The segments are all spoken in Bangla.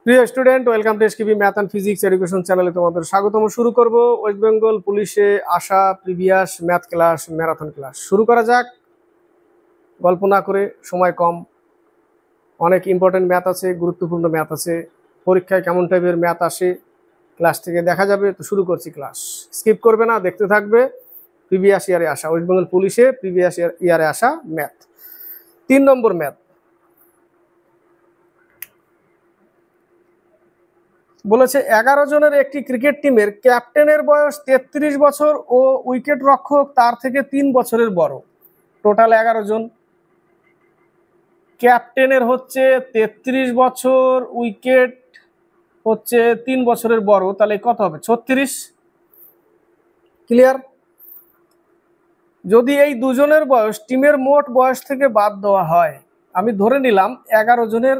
প্রিয় student, welcome to SKB math and physics education চ্যানেলে তোমাদের স্বাগতম। শুরু করব ওয়েস্ট বেঙ্গল পুলিশে আসা previous math class, marathon class. শুরু করা যাক। গল্প না করে, সময় কম, অনেক ইম্পর্টেন্ট ম্যাথ আছে, গুরুত্বপূর্ণ ম্যাথ আছে। পরীক্ষায় কেমন টাইপের ম্যাথ আসে ক্লাস থেকে দেখা যাবে। তো শুরু করছি ক্লাস, স্কিপ করবে না, দেখতে থাকবে। প্রিভিয়াস ইয়ারে আসা, ওয়েস্ট বেঙ্গল পুলিশে প্রিভিয়াস ইয়ারে আসা ম্যাথ। 3 নম্বর ম্যাথ বলেছে 11 জনের একটি ক্রিকেট টিমের ক্যাপ্টেনের বয়স 33 বছর ও উইকেট রক্ষক তার থেকে 3 বছরের বড়। টোটাল 11 জন। ক্যাপ্টেনের হচ্ছে 33 বছর, উইকেট হচ্ছে 3 বছরের বড়, তাহলে কত হবে? 36। ক্লিয়ার? যদি এই দুজনের বয়স টিমের মোট বয়স থেকে বাদ দেওয়া হয়, আমি ধরে নিলাম 11 জনের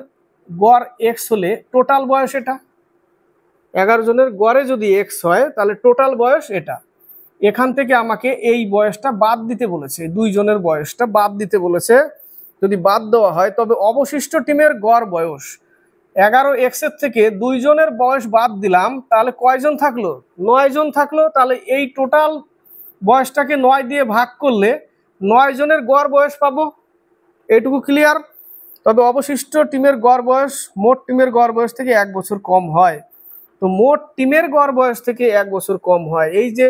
গড় এক্স হলে টোটাল বয়স এটা। 11 জনের গড়ে যদি এক্স হয় তাহলে টোটাল বয়স এটা। এখান থেকে আমাকে এই বয়সটা বাদ দিতে বলেছে, 2 জনের বয়সটা বাদ দিতে বলেছে। যদি বাদ দেওয়া হয় তবে অবশিষ্ট টিমের গড় বয়স 11x এর থেকে 2 জনের বয়স বাদ দিলাম, তাহলে কয়জন থাকলো? 9 জন থাকলো। তাহলে এই টোটাল বয়সটাকে 9 দিয়ে ভাগ করলে 9 জনের গড় বয়স পাবো। এইটুকু ক্লিয়ার? তবে অবশিষ্ট টিমের গড় বয়স মোট টিমের গড় বয়স থেকে 1 বছর কম হয়। তো মোট টিমের গড় বয়স থেকে 1 বছর কম হয়। এই যে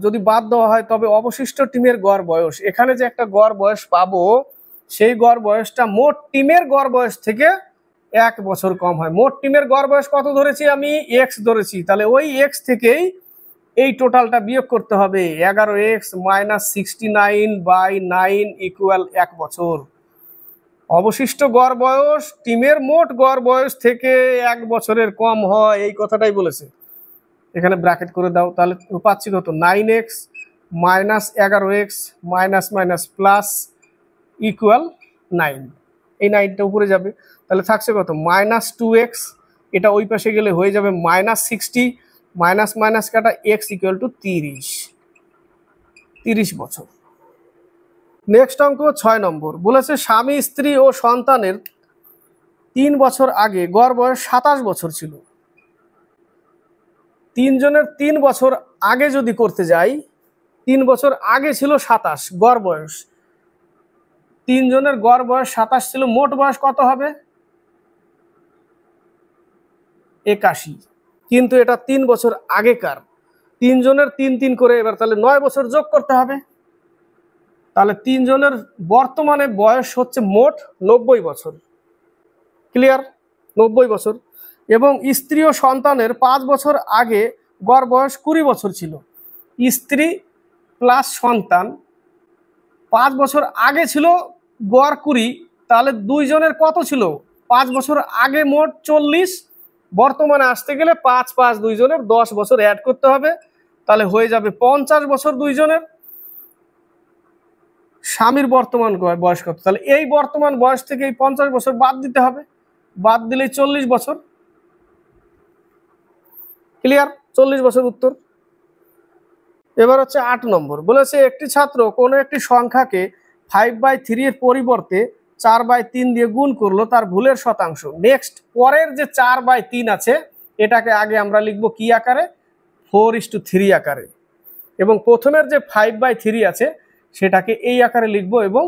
যদি বাদ দেওয়া হয় তবে অবশিষ্ট টিমের গড় বয়স, এখানে যে একটা গড় বয়স পাবো, সেই গড় বয়সটা মোট টিমের গড় বয়স থেকে 1 বছর কম হয়। মোট টিমের গড় বয়স কত ধরেছি আমি? এক্স ধরেছি। তাহলে ওই এক্স থেকেই এই টোটালটা বিয়োগ করতে হবে। 11x - 69/9 = 1 বছর। অবশিষ্ট গড় বয়স টিমের মোট গড় বয়স থেকে 1 বছরের কম হয়, এই কথাটাই বলেছে। এখানে ব্র্যাকেট করে দাও, তাহলে পাচ্ছি কত? 9x - 11x - += 9। এই 9টা উপরে যাবে, তাহলে থাকছে কত? -2x। এটা ওই পাশে গেলে হয়ে যাবে -60, মাইনাস কাটা x = 30 বছর। নেক্সট অঙ্ক 6 নম্বর বলেছে স্বামী, স্ত্রী ও সন্তানের 3 বছর আগে গড় বয়স 27 বছর ছিল। 3 জনের 3 বছর আগে যদি করতে যাই, 3 বছর আগে ছিল 27 গড় বয়স। 3 জনের গড় বয়স 27 ছিল, মোট বয়স কত হবে? 81। কিন্তু এটা 3 বছর আগেকার। 3 জনের 3 করে, এবার তাহলে 9 বছর যোগ করতে হবে। তাহলে 3 জনের বর্তমানে বয়স হচ্ছে মোট 90 বছর। ক্লিয়ার? 90 বছর। এবং স্ত্রী ও সন্তানের 5 বছর আগে গড় বয়স 20 বছর ছিল। স্ত্রী প্লাস সন্তান 5 বছর আগে ছিল গড় 20, তাহলে 2 জনের কত ছিল? 5 বছর আগে মোট 40, বর্তমানে আসতে গেলে 5 5 2 জনের 10 বছর অ্যাড করতে হবে, তাহলে হয়ে যাবে 50 বছর 2 জনের। স্বামীর বর্তমান বয়স কত? তাহলে এই বর্তমান বয়স থেকে এই 50 বছর বাদ দিতে হবে, বাদ দিলেই 40 বছর। ক্লিয়ার? 40 বছর উত্তর। এবার হচ্ছে 8 নম্বর বলেছে একটি ছাত্র কোনো একটি সংখ্যাকে 5/3 এর পরিবর্তে 4/3 দিয়ে গুণ করলো, তার ভুলের শতাংশ। নেক্সট, পরের যে 4/3 আছে এটাকে আগে আমরা লিখবো কি আকারে? 4:3 আকারে। এবং প্রথমের যে 5/3 আছে সেটাকে এই আকারে লিখবো এবং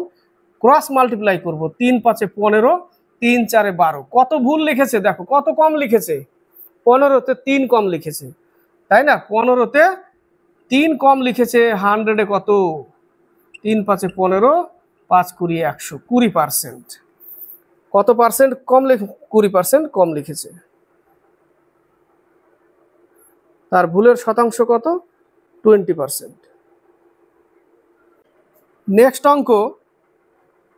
ক্রস মাল্টিপ্লাই করব। 3 5 15, 3 4 12। কত ভুল লিখেছে দেখো, কত কম লিখেছে। 15-তে 3 কম লিখেছে, তাই না? 15-তে 3 কম লিখেছে। 100-এ কত? 3 5 15, 5 20 100, 20%। কত পার্সেন্ট কম? 20% কম লিখেছে। তার ভুলের শতাংশ কত? 20%। নেক্সট অঙ্ক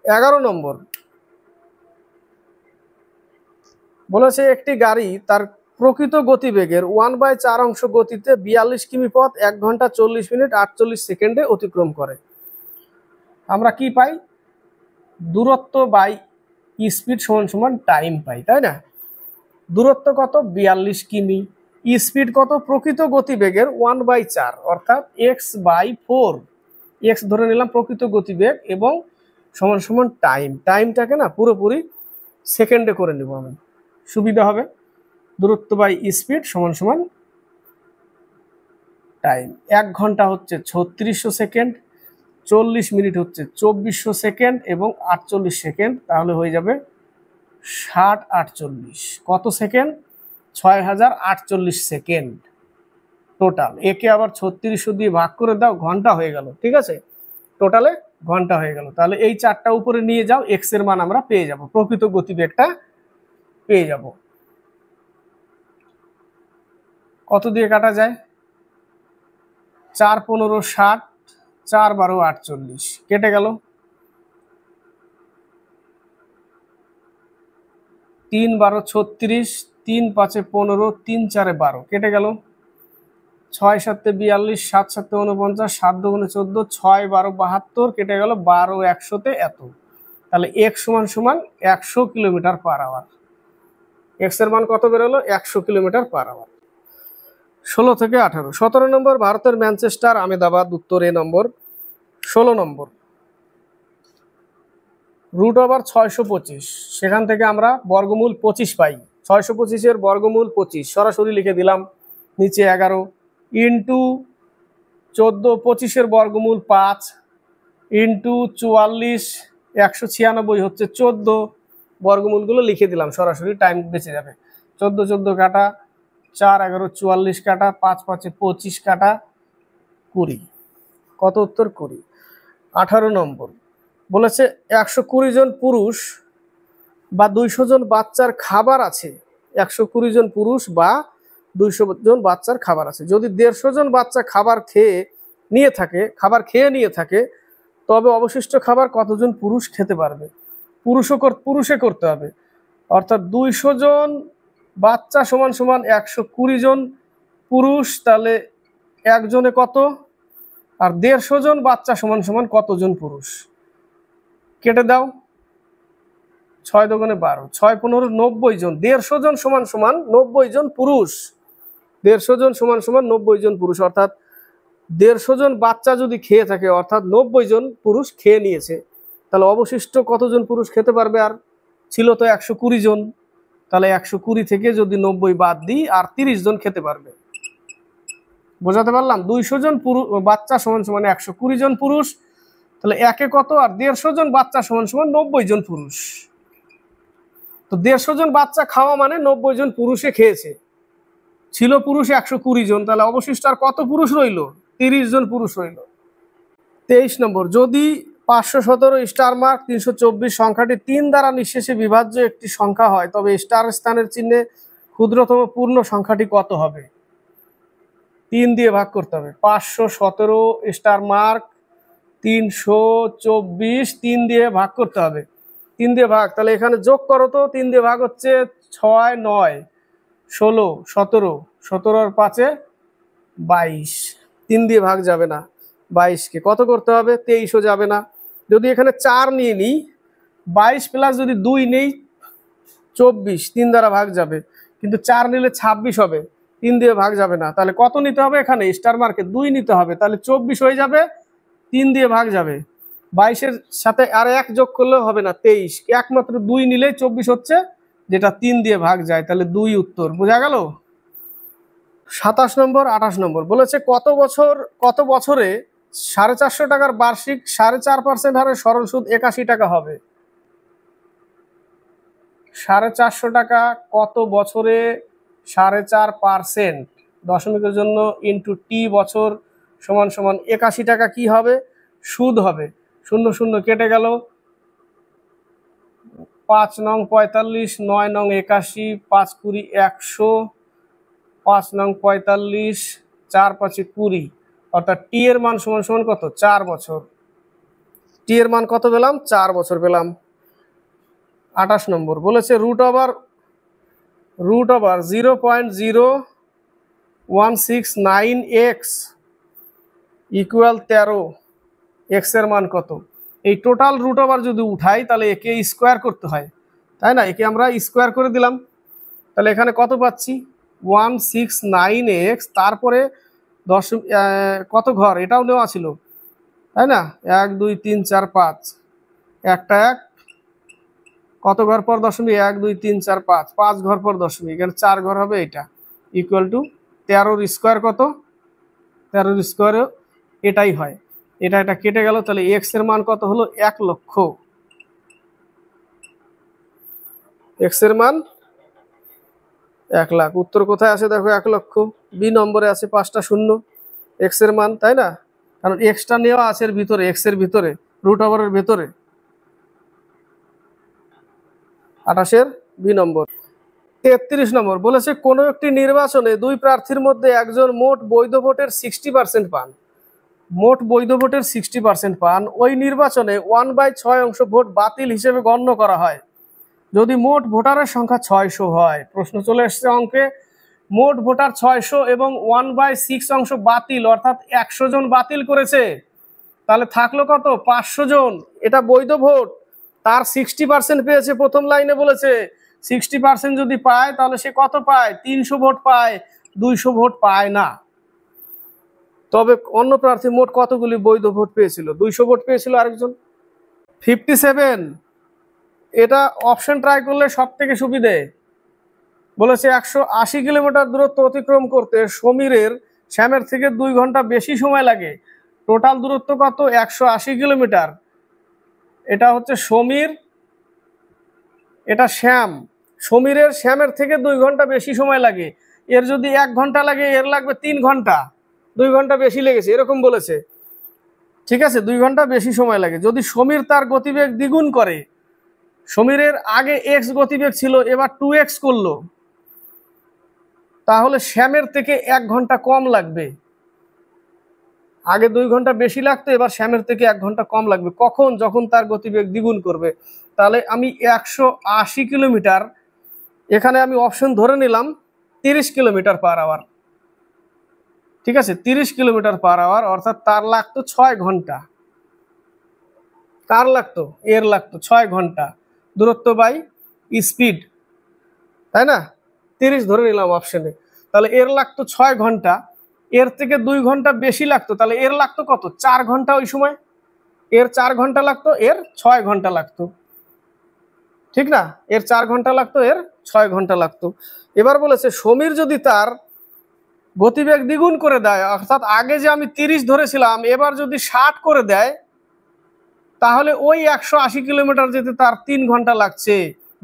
11 নম্বর বলেছে একটি গাড়ি তার প্রকৃত গতিবেগের 1/4 অংশ গতিতে 42 কিমি পথ 1 ঘন্টা 40 মিনিট 48 সেকেন্ডে অতিক্রম করে। আমরা কি পাই? দূরত্ব বাই স্পিড সমান টাইম পাই, তাই না? দূরত্ব কত? 42 কিমি। স্পিড কত? প্রকৃত গতিবেগের 1/4 অর্থাৎ x/4। এক্স ধরে নিলাম প্রকৃত গতিবেগ এবং সমান টাইম। টাইমটাকে না পুরোপুরি সেকেন্ডে করে নেব আমি, সুবিধা হবে। দূরত্ব বাই স্পিড সমান সমান টাইম। 1 ঘন্টা হচ্ছে 3600 সেকেন্ড, 40 মিনিট হচ্ছে 2400 সেকেন্ড এবং 48 সেকেন্ড, তাহলে হয়ে যাবে 60 48 কত সেকেন্ড? 6048 second total. একে আবার 3600 দিয়ে ভাগ করে দাও, ঘন্টা হয়ে গেল। ঠিক আছে, টোটালে ঘন্টা হয়ে গেল। তাহলে এই 4টা উপরে নিয়ে যাও, এক্স এর মান আমরা পেয়ে যাব, প্রকৃত গতিবেগটা পেয়ে যাব। কত দিয়ে কাটা যায়? 4 15 60, 4 12 48, কেটে গেল। 3 12 36, 3 5 15, 3 4 12, কেটে গেল। 6 7 42, 7 7 49, 7 2 14, 6 12 72, কেটে গেল। 12 100 এত। তাহলে এক্স সমান সমান 100 কিলোমিটার পার আওয়ার। এক্স এর মান কত বেরোলো? 100 কিলোমিটার পার আওয়ার। 16 থেকে 18। 17 নম্বর ভারতের ম্যানচেস্টার আহমেদাবাদ, উত্তর এ নম্বর। 16 নম্বর রুট ওভার 625, সেখান থেকে আমরা বর্গমূল 25 পাই। 625-এর বর্গমূল 25 সরাসরি লিখে দিলাম, নিচে 11 ইন্টু 14, 25-এর বর্গমূল 5 ইন্টু 44, 196 হচ্ছে 14, বর্গমূলগুলো লিখে দিলাম সরাসরি, টাইম বেঁচে যাবে। 14 14 কাটা, 4 11 44 কাটা, 5 5 25 কাটা, 20, কত উত্তর? 20। 18 নম্বর বলেছে 120 জন পুরুষ বা 200 জন বাচ্চার খাবার আছে। 120 জন পুরুষ বা 200 জন বাচ্চার খাবার আছে। যদি 150 জন বাচ্চা খাবার খেয়ে নিয়ে থাকে তবে অবশিষ্ট খাবার কতজন পুরুষ খেতে পারবে? পুরুষে করতে হবে, অর্থাৎ 200 জন বাচ্চা সমান সমান 120 জন পুরুষ, তাহলে একজনে কত? আর 150 জন বাচ্চা সমান সমান কতজন পুরুষ? কেটে দাও, 6 দুগুণে 12, 6 15 90 জন। 150 জন সমান সমান 90 জন পুরুষ। 150 জন সমান সমান 90 জন পুরুষ, অর্থাৎ 150 জন বাচ্চা যদি খেয়ে থাকে, অর্থাৎ 90 জন পুরুষ খেয়ে নিয়েছে, তাহলে অবশিষ্ট কতজন পুরুষ খেতে পারবে? আর ছিল তো 120 জন, তাহলে 120 থেকে যদি 90 বাদ দিই, আর 30 জন খেতে পারবে। বোঝাতে পারলাম? 200 জন বাচ্চা সমান সমান 120 জন পুরুষ, তাহলে একে কত? আর 150 জন বাচ্চা সমান সমান 90 জন পুরুষ। তো 150 জন বাচ্চা খাওয়া মানে 90 জন পুরুষে খেয়েছে, ছিল পুরুষ 120 জন, তাহলে অবশিষ্ট আর কত পুরুষ রইল? 30 জন পুরুষ রইল। 23 নম্বর যদি 517 স্টার মার্ক 324 সংখ্যাটি 3 দ্বারা নিঃশেষে বিভাজ্য একটি সংখ্যা হয়, তবে স্টার স্থানের চিহ্নে ক্ষুদ্রতম পূর্ণ সংখ্যাটি কত হবে? 3 দিয়ে ভাগ করতে হবে। 517 স্টার মার্ক 324, 3 দিয়ে ভাগ করতে হবে। 3 দিয়ে ভাগ, তাহলে এখানে যোগ করো তো। 3 দিয়ে ভাগ হচ্ছে 6 9 16 17, 17 আর 5 22, 3 দিয়ে ভাগ যাবে না। 22-কে কত করতে হবে? 23ও যাবে না। যদি এখানে 4 নিয়ে নিই, 22 প্লাস যদি 2 নেই 24, 3 দ্বারা ভাগ যাবে, কিন্তু 4 নিলে 26 হবে, 3 দিয়ে ভাগ যাবে না। তাহলে কত নিতে হবে? এখানে স্টার মার্কে 2 নিতে হবে, তাহলে 24 হয়ে যাবে, 3 দিয়ে ভাগ যাবে। 22-এর সাথে আর 1 যোগ করলেও হবে না, 23, একমাত্র 2 নিলেই 24 হচ্ছে, যেটা 3 দিয়ে ভাগ যায়, তাহলে 2 উত্তর। বোঝা গেল? 27 নম্বর 28 নম্বর বলেছে কত বছরে 450 টাকার বার্ষিক 4.5% হারে সরল সুদ 81 টাকা হবে? 450 টাকা কত বছরে 4.5%, দশমিকের জন্য ইন্টু টি বছর সমান সমান 81 টাকা কি হবে? সুদ হবে। 0 0 কেটে গেল। 5 নং 45, 9 নং 81, 5 20 100, 5 নং 45, 4 5 20, অর্থাৎ টি এর মান সমান সমান কত? 4 বছর। টি এর মান কত পেলাম? 4 বছর পেলাম। 28 নম্বর বলেছে root over 0.0169x equal 13, x এর মান কত? এই টোটাল রুট ওভার যদি উঠাই তাহলে একে স্কোয়ার করতে হয়, তাই না? একে আমরা স্কোয়ার করে দিলাম, তাহলে এখানে কত পাচ্ছি? 169x, তারপরে কত ঘর এটাও নেওয়া ছিল, তাই না? 1 2 3 4 5, একটা 1 কত ঘর পর দশমিক, 1 2 3 4 5, 5 ঘর পর দশমিক, এখানে 4 ঘর হবে, এটা ইকুয়াল টু 13 স্কোয়ার কত, 13 স্কোয়ারও এটাই হয়, এটা এটা কেটে গেল, তাহলে এক্স এর মান কত হলো, 1 লক্ষ। এক্স এর মান 1 লাখ। উত্তর কোথায় আছে দেখো, 1 লক্ষ। বি নম্বরে আছে 5টা শূন্য এক্স এর মান, তাই না? কারণ এক্সটা নেওয়া আছে এর ভিতরে, এক্স এর ভিতরে, রুট ওভারের ভেতরে। 28-এর বি নম্বর। 33 নম্বর বলেছে কোনো একটি নির্বাচনে দুই প্রার্থীর মধ্যে একজন মোট বৈধ ভোটের 60% পান, মোট বৈধ ভোটের 60% পান, ওই নির্বাচনে 1/6 অংশ ভোট বাতিল হিসেবে গণ্য করা হয় যদি মোট ভোটারের সংখ্যা 600 হয়। প্রশ্ন চলে এসছে অঙ্কে, মোট ভোটার 600 এবং 1/6 অংশ বাতিল, অর্থাৎ 100 জন বাতিল করেছে, তাহলে থাকলো কত, 500 জন। এটা বৈধ ভোট, তার 60% পেয়েছে, প্রথম লাইনে বলেছে 60% যদি পায় তাহলে সে কত পায়, 300 ভোট পায়, 200 ভোট পায় না। তবে অন্য প্রার্থী মোট কতগুলি বৈধ ভোট পেয়েছিল, 200 ভোট পেয়েছিল আরেকজন। 57, এটা অপশন ট্রাই করলে সব থেকে সুবিধে। বলেছে 180 কিলোমিটার দূরত্ব অতিক্রম করতে সমীরের শ্যামের থেকে 2 ঘন্টা বেশি সময় লাগে। টোটাল দূরত্ব কত, 180 কিলোমিটার। এটা হচ্ছে সমীর, এটা শ্যাম। সমীরের শ্যামের থেকে 2 ঘন্টা বেশি সময় লাগে, এর যদি 1 ঘন্টা লাগে এর লাগবে 3 ঘন্টা, 2 ঘন্টা বেশি লেগেছে, এরকম বলেছে। ঠিক আছে, 2 ঘন্টা বেশি সময় লাগে। যদি সমীর তার গতিবেগ দ্বিগুণ করে, সমীরের আগে এক্স গতিবেগ ছিল, এবার 2x করলো, তাহলে শ্যামের থেকে 1 ঘন্টা কম লাগবে। আগে 2 ঘন্টা বেশি লাগতো, এবার শ্যামের থেকে 1 ঘন্টা কম লাগবে। কখন, যখন তার গতিবেগ দ্বিগুণ করবে। তাহলে আমি 180 কিলোমিটার, এখানে আমি অপশন ধরে নিলাম 30 কিলোমিটার পার আওয়ার। ঠিক আছে, 30 কিলোমিটার পার আওয়ার, অর্থাৎ তার লাগতো 6 ঘন্টা। কার লাগতো, এর লাগতো 6 ঘন্টা, দূরত্ব বাই স্পিড, তাই না? 30 ধরে নিলাম অপশনে, তাহলে এর লাগতো 6 ঘন্টা, এর থেকে 2 ঘন্টা বেশি লাগতো, তাহলে এর লাগতো কত, 4 ঘন্টা। ওই সময় এর 4 ঘন্টা লাগতো, এর 6 ঘন্টা লাগতো, ঠিক না? এর 4 ঘন্টা লাগতো, এর 6 ঘন্টা লাগতো। এবার বলেছে সমীর যদি তার গতিবেগ দ্বিগুণ করে দেয়, অর্থাৎ আগে যে আমি 30 ধরেছিলাম এবার যদি 60 করে দেয়, তাহলে ওই 180 কিলোমিটার যেতে তার 3 ঘন্টা লাগছে।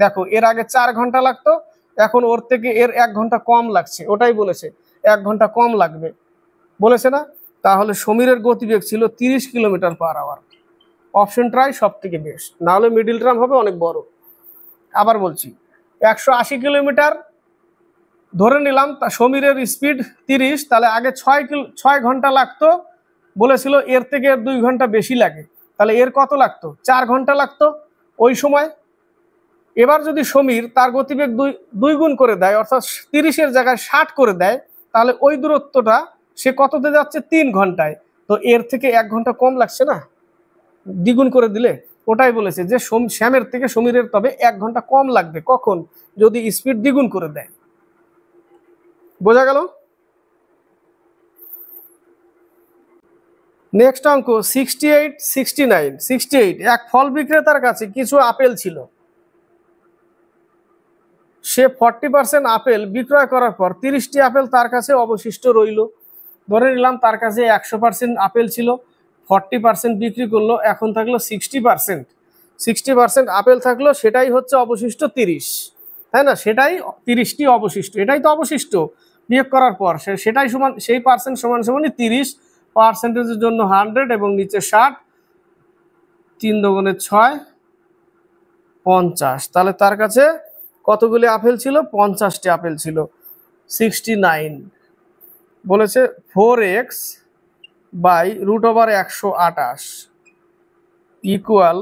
দেখো, এর আগে 4 ঘন্টা লাগতো, এখন ওর থেকে এর 1 ঘন্টা কম লাগছে, ওটাই বলেছে 1 ঘন্টা কম লাগবে, বলেছে না? তাহলে সমীরের গতিবেগ ছিল 30 kilometre per hour. Option try সব থেকে বেস্ট, না হলে মিডিল টার্ম হবে অনেক বড়। আবার বলছি, 180 কিলোমিটার ধরে নিলাম, তা সমীরের স্পিড 30, তাহলে আগে 6 ঘন্টা লাগতো বলেছিল, এর থেকে এর 2 ঘন্টা বেশি লাগে, তাহলে এর কত লাগতো, 4 ঘন্টা লাগতো ওই সময়। এবার যদি সমীর তার গতিবেগ দুই গুণ করে দেয়, অর্থাৎ 30-এর জায়গায় 60 করে দেয়, তাহলে ওই দূরত্বটা সে কততে যাচ্ছে, 3 ঘন্টায়। তো এর থেকে 1 ঘন্টা কম লাগছে না, দ্বিগুণ করে দিলে। ওটাই বলেছে যে শ্যামের থেকে সমীরের তবে 1 ঘন্টা কম লাগবে, কখন, যদি স্পিড দ্বিগুণ করে দেয়। বোঝা গেল? নেক্সট অঙ্ক 68, 69। 68, এক ফল বিক্রেতার কাছে কিছু আপেল ছিল, সে 40% আপেল বিক্রয় করার পর 30টি আপেল তার কাছে অবশিষ্ট রইল। ধরে নিলাম তার কাছে 100% আপেল ছিল, 40% বিক্রি করলো, এখন থাকলো 60%। 60% আপেল থাকলো, সেটাই হচ্ছে অবশিষ্ট 30, তাই না? সেটাই 30টি অবশিষ্ট, এটাই তো অবশিষ্ট বিয়োগ করার পর, সেটাই সমান, সেই পার্সেন্ট সমান সমানই 30%-এর জন্য 100 এবং নিচে 60, 3 দুগুণে 6, 50। তাহলে তার কাছে কতগুলি আপেল ছিল, 50টি আপেল ছিল। 69 বলেছে 4x by √128 equal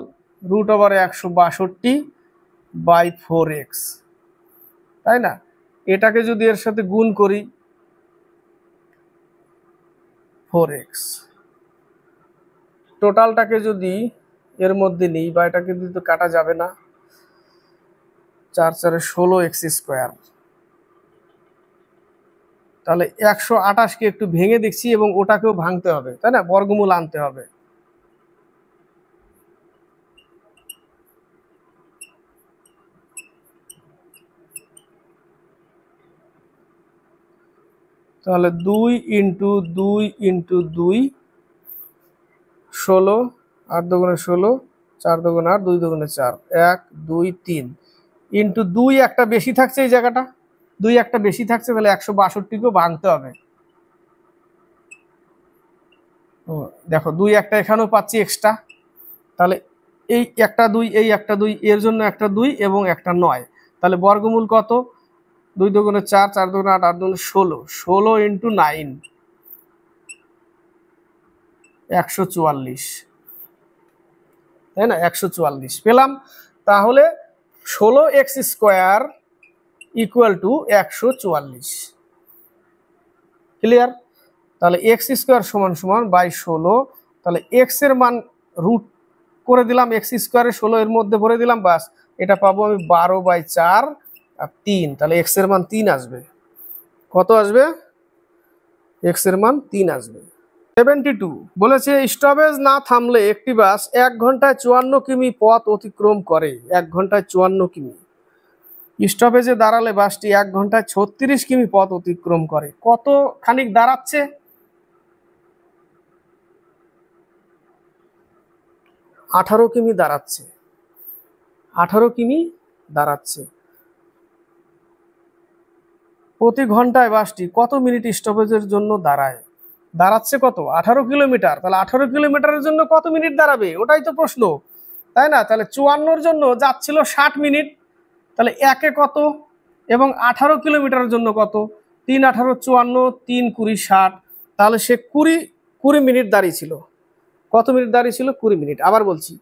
√162 by 4x, তাই না? এটাকে যদি এর সাথে গুণ করি, 4x, টোটালটাকে যদি এর মধ্যে নিই, বা এটাকে যদি তো কাটা যাবে না, 4 4 16x²। তাহলে 128কে একটু ভেঙে দেখছি, এবং ওটাকেও ভাঙতে হবে, তাই না? বর্গমূল আনতে হবে। তাহলে 2 ইন্টু 2 ইন্টু 2 16, 8 দুগুণে 16, 4 দুগুণে 8, 2 দুগুণে 4, 1 2 3 ইন্টু 2 একটা বেশি থাকছে, এই জায়গাটা 2 একটা বেশি থাকছে, তাহলে 162কেও ভাঙতে হবে। দেখো 2 একটা এখানেও পাচ্ছি এক্সট্রা, তাহলে এই একটা 2, এই একটা 2, এর জন্য একটা 2 এবং একটা 9, তাহলে বর্গমূল কত? 2 দুগুণে 4, 4 দুগুণে 8, 8 দুগুণে 16, 16 ইন্টু 9 144, তাই না? 144 পেলাম। তাহলে 16x² ইকুয়াল টু 144, ক্লিয়ার? তাহলে x² সমান সমান বাই 16, তাহলে x এর মান রুট করে দিলাম, x² 16 এর মধ্যে ভরে দিলাম, বাস এটা পাবো আমি 12/4 আর 3, তাহলে x এর মান 3 আসবে। কত আসবে? x এর মান 3 আসবে। 72 বলেছে স্টপেজ না থামলে একটি বাস 1 ঘন্টায় 54 কিমি পথ অতিক্রম করে। 1 ঘন্টায় 54 কিমি। স্টপেজে দাঁড়ালে বাসটি 1 ঘন্টায় 36 কিমি পথ অতিক্রম করে। কত খানিক দাঁড়াচ্ছে? 18 কিমি দাঁড়াচ্ছে। 18 কিমি দাঁড়াচ্ছে। প্রতি ঘন্টায় বাসটি কত মিনিট স্টপেজের জন্য দাঁড়ায়? দাঁড়াচ্ছে কত? 18 কিলোমিটার। তাহলে 18 কিলোমিটারের জন্য কত মিনিট দাঁড়াবে? ওটাই তো প্রশ্ন, তাই না? তাহলে 54-র জন্য যাচ্ছিল 60 মিনিট, তাহলে একে কত এবং 18 কিলোমিটারের জন্য কত? 3 18 54, 3 20 60, তাহলে সে 20 মিনিট দাঁড়িয়ে ছিল। কত মিনিট দাঁড়িয়ে ছিল? 20 মিনিট। আবার বলছি,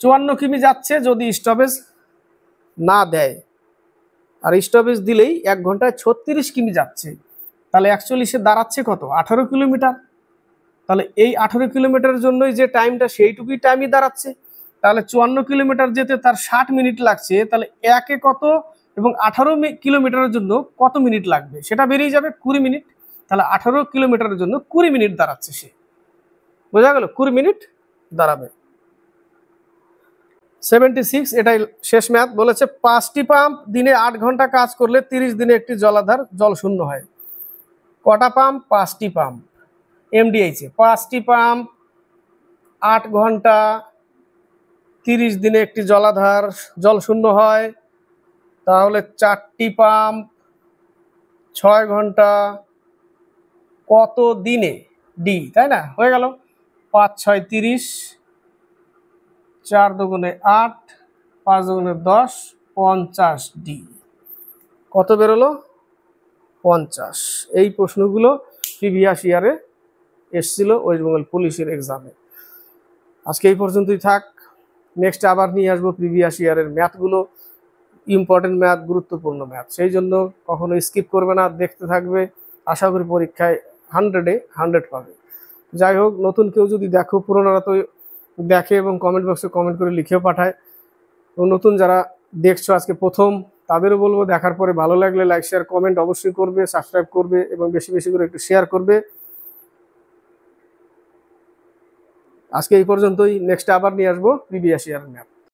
54 কিমি যাচ্ছে যদি স্টপেজ না দেয়, আর স্টপেজ দিলেই 1 ঘন্টায় 36 কিমি যাচ্ছে, তাহলে অ্যাকচুয়ালি সে দাঁড়াচ্ছে কত? 18 কিলোমিটার। তাহলে এই 18 কিলোমিটারের জন্যই যে টাইমটা, সেইটুকুই টাইমই দাঁড়াচ্ছে। তাহলে 54 কিলোমিটার যেতে তার 60 মিনিট লাগছে, তাহলে একে কত এবং 18 কিলোমিটারের জন্য কত মিনিট লাগবে সেটা বেরিয়ে যাবে, 20 মিনিট। তাহলে 18 কিলোমিটারের জন্য 20 মিনিট দাঁড়াচ্ছে সে। বোঝা গেল? 20 মিনিট দাঁড়াবে। 76 এটাই শেষ ম্যাথ। বলেছে 5টি পাম্প দিনে 8 ঘন্টা কাজ করলে 30 দিনে একটি জলাধার জল শূন্য হয়। কটা পাম্প? 5টি পাম্প। এমডিএইচে 5টি পাম্প 8 ঘন্টা 30 দিনে একটি জলাধার জল শূন্য হয়। তাহলে 4টি পাম্প 6 ঘন্টা কত দিনে? ডি, তাই না? হয়ে গেল 5 6 30, 4 দুগুণে 8, 5 দুগুণে 10, 50 ডি। কত বেরোলো? 50। এই প্রশ্নগুলো প্রিভিয়াস ইয়ারে এসছিল ওয়েস্ট বেঙ্গল পুলিশের এক্সামে। আজকে এই পর্যন্তই থাক। নেক্সট আবার নিয়ে আসবো প্রিভিয়াস ইয়ারের ম্যাথগুলো, ইম্পর্টেন্ট ম্যাথ, গুরুত্বপূর্ণ ম্যাথ। সেই জন্য কখনো স্কিপ করবে না, দেখতে থাকবে। আশা করি পরীক্ষায় 100-এ 100 পাবে। যাই হোক, নতুন কেউ যদি দেখো, পুরোনোরা তো দেখে এবং কমেন্ট বক্সে কমেন্ট করে লিখেও পাঠায়। এবং নতুন যারা দেখছো আজকে প্রথম, তাদেরও বলবো দেখার পরে ভালো লাগলে লাইক শেয়ার কমেন্ট অবশ্যই করবে, সাবস্ক্রাইব করবে এবং বেশি বেশি করে একটু শেয়ার করবে। আজকে এই পর্যন্তই। নেক্সট আবার নিয়ে আসবো প্রিভিয়াস ইয়ারের ম্যাথ।